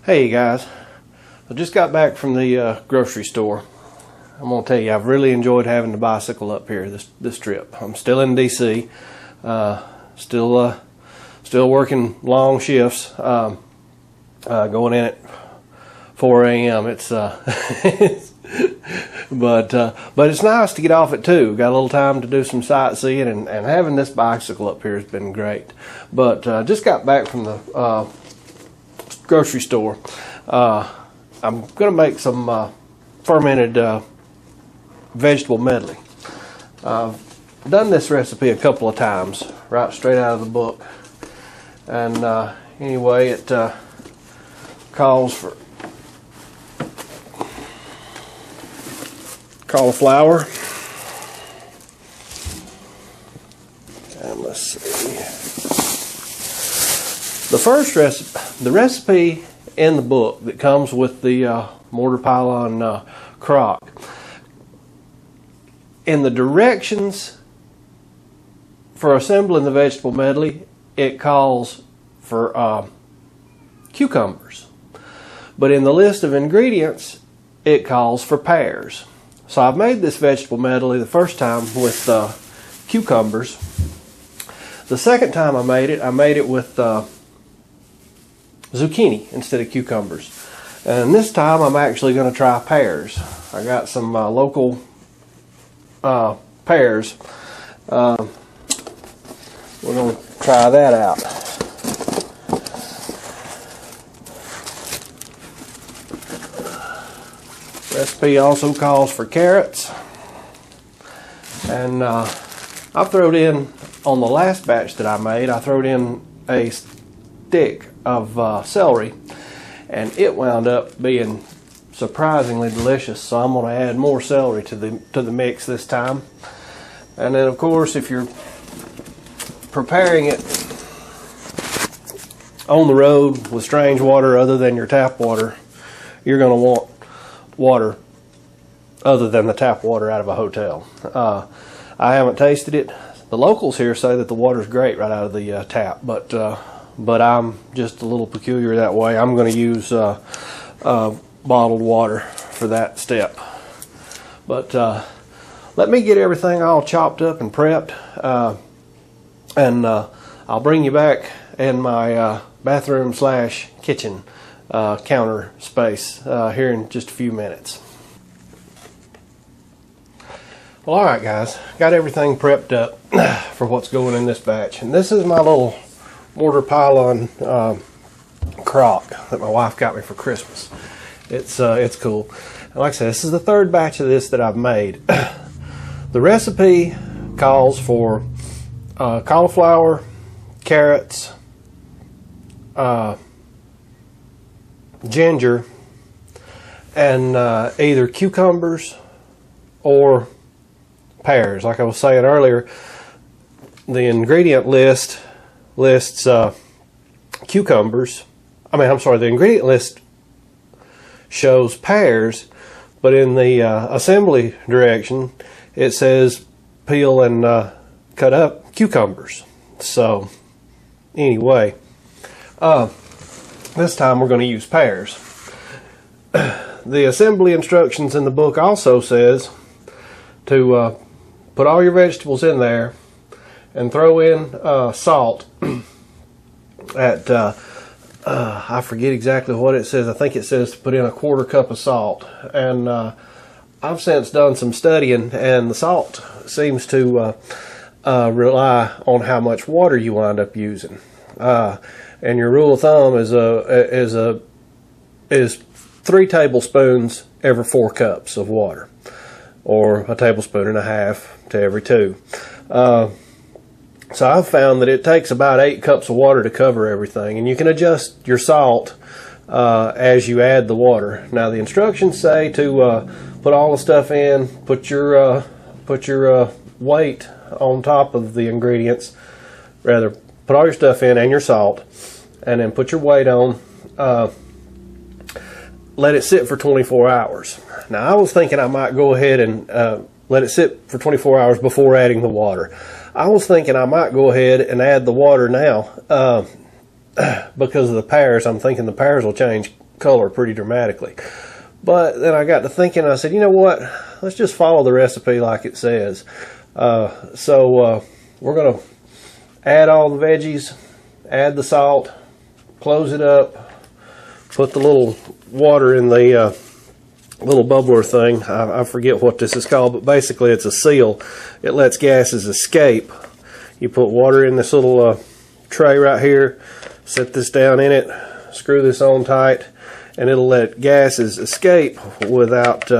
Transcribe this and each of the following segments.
Hey guys, I just got back from the grocery store. I'm gonna tell you, I've really enjoyed having the bicycle up here this trip. I'm still in DC, still working long shifts, going in at 4 a.m. It's but it's nice to get off at 2. Got a little time to do some sightseeing, and having this bicycle up here has been great. But just got back from the grocery store. I'm gonna make some fermented vegetable medley. I've done this recipe a couple of times, right straight out of the book. And anyway, it calls for cauliflower, and let's see. The recipe in the book that comes with the mortar pylon crock, in the directions for assembling the vegetable medley, it calls for cucumbers, but in the list of ingredients it calls for pears. So I've made this vegetable medley the first time with cucumbers. The second time I made it with zucchini instead of cucumbers. And this time I'm actually going to try pears. I got some local pears. We're going to try that out. Recipe also calls for carrots. And I throwed in, on the last batch that I made, I throwed in a stick of celery, and it wound up being surprisingly delicious. So I'm going to add more celery to the mix this time. And then of course, if you're preparing it on the road with strange water other than your tap water, you're going to want water other than the tap water out of a hotel. I haven't tasted it. The locals here say that the water's great right out of the tap, but I'm just a little peculiar that way. I'm going to use bottled water for that step. But let me get everything all chopped up and prepped, and I'll bring you back in my bathroom / kitchen counter space here in just a few minutes. Well, alright guys, got everything prepped up for what's going in this batch. And this is my little mortar pylon crock that my wife got me for Christmas. It's cool. And like I said, this is the third batch of this that I've made. The recipe calls for cauliflower, carrots, ginger, and either cucumbers or pears. Like I was saying earlier, the ingredient list lists cucumbers. The ingredient list shows pears, but in the assembly direction it says peel and cut up cucumbers. So anyway, this time we're going to use pears. The assembly instructions in the book also says to put all your vegetables in there and throw in salt at I forget exactly what it says. I think it says to put in a 1/4 cup of salt. And I've since done some studying, and the salt seems to rely on how much water you wind up using. And your rule of thumb is 3 tablespoons every 4 cups of water, or 1.5 tablespoons to every 2. So I've found that it takes about 8 cups of water to cover everything, and you can adjust your salt as you add the water. Now the instructions say to put all the stuff in, put your weight on top of the ingredients. Rather, put all your stuff in and your salt, and then put your weight on. Let it sit for 24 hours. Now I was thinking I might go ahead and let it sit for 24 hours before adding the water. I was thinking I might go ahead and add the water now because of the pears. I'm thinking the pears will change color pretty dramatically. But then I got to thinking, I said, you know what, let's just follow the recipe like it says. So we're going to add all the veggies, add the salt, close it up, put the little water in the little bubbler thing. I forget what this is called, but basically it's a seal. It lets gases escape. You put water in this little tray right here, set this down in it, screw this on tight, and it'll let gases escape without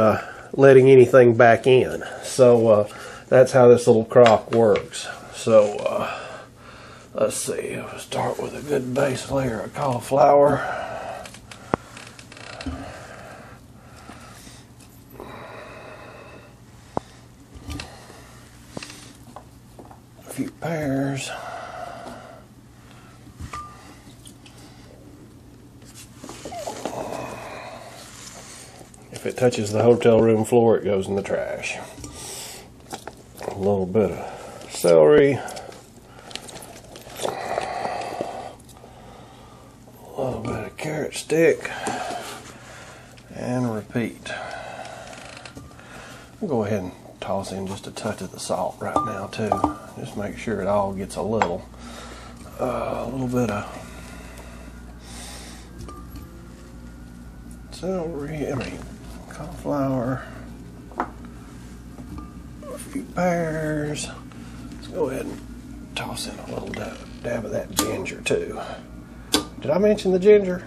letting anything back in. So that's how this little crock works. So let's see, we'll start with a good base layer of cauliflower. A few pears. If it touches the hotel room floor, it goes in the trash. A little bit of celery. A little bit of carrot stick. And repeat. I'll go ahead and toss in just a touch of the salt right now too. Just make sure it all gets a little bit of celery, cauliflower, a few pears. Let's go ahead and toss in a little dab of that ginger too. Did I mention the ginger?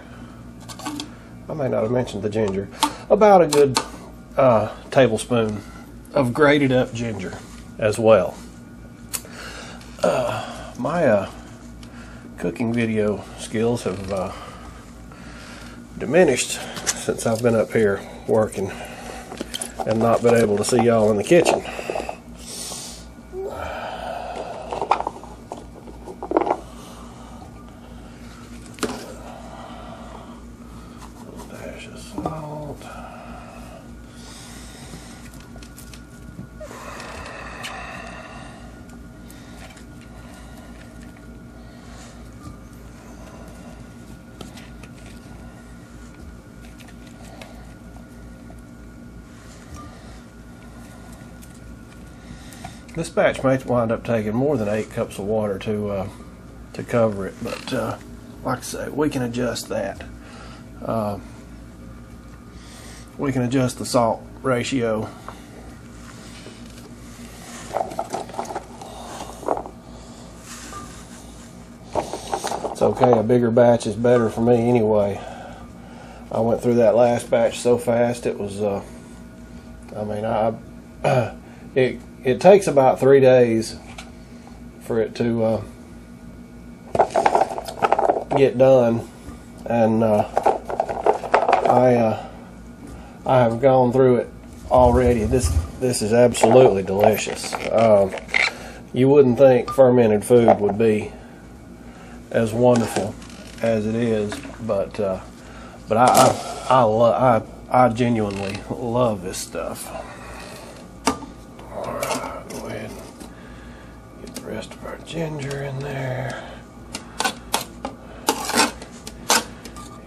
I may not have mentioned the ginger. About a good tablespoon of grated up ginger as well. My cooking video skills have diminished since I've been up here working and not been able to see y'all in the kitchen. Dash of salt. This batch may wind up taking more than 8 cups of water to cover it, but like I say, we can adjust that. We can adjust the salt ratio. It's okay, a bigger batch is better for me anyway. I went through that last batch so fast, it was, it takes about 3 days for it to get done, and I have gone through it already. This is absolutely delicious. You wouldn't think fermented food would be as wonderful as it is, but I genuinely love this stuff. Go ahead and get the rest of our ginger in there.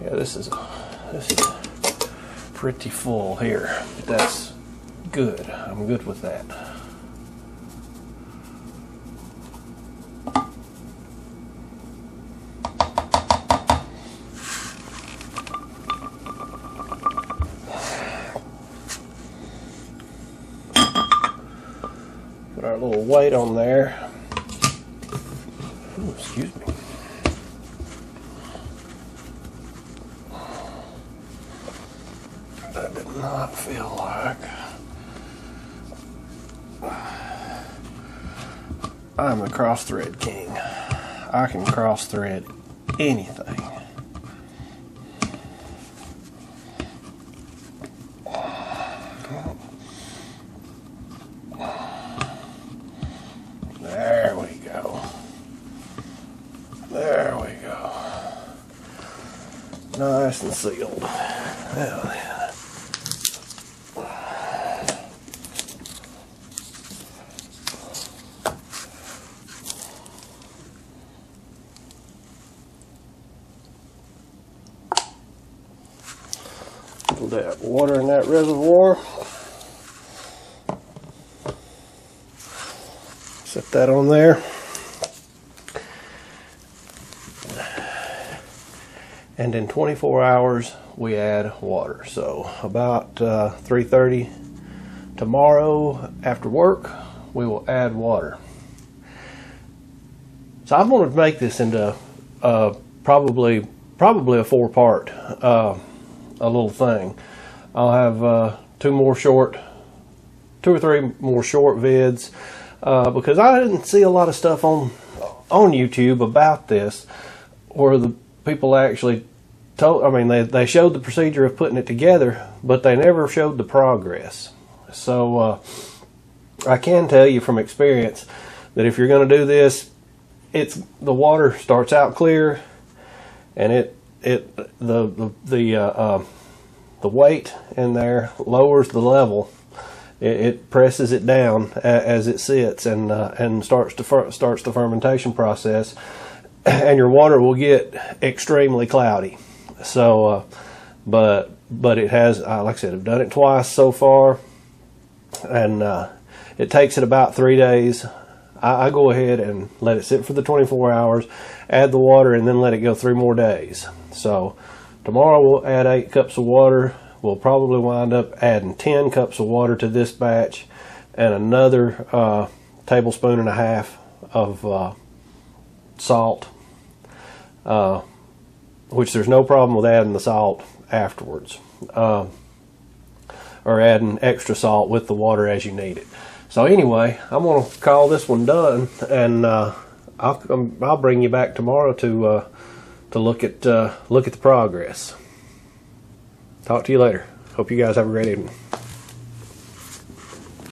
Yeah, this is pretty full here, but that's good. I'm good with that. Put our little weight on there. Ooh, excuse me. That did not feel like. I'm a cross thread king. I can cross thread anything. There we go. There we go. Nice and sealed. Hell yeah. That water in that reservoir. Set that on there. And in 24 hours we add water. So about 3:30 tomorrow after work we will add water. So I'm going to make this into probably a 4-part a little thing. I'll have 2 or 3 more short vids because I didn't see a lot of stuff on YouTube about this where the people actually told. I mean, they showed the procedure of putting it together, but they never showed the progress. So I can tell you from experience that if you're going to do this, the water starts out clear, and the weight in there lowers the level. It presses it down as it sits and starts the fermentation process, and your water will get extremely cloudy. So, but it has, like I said, I've done it twice so far, and it takes it about 3 days. I go ahead and let it sit for the 24 hours, add the water, and then let it go 3 more days. So tomorrow we'll add 8 cups of water. We'll probably wind up adding 10 cups of water to this batch, and another tablespoon and a half of salt, which there's no problem with adding the salt afterwards, or adding extra salt with the water as you need it. So anyway, I'm going to call this one done, and I'll bring you back tomorrow to look at the progress. Talk to you later. Hope you guys have a great evening.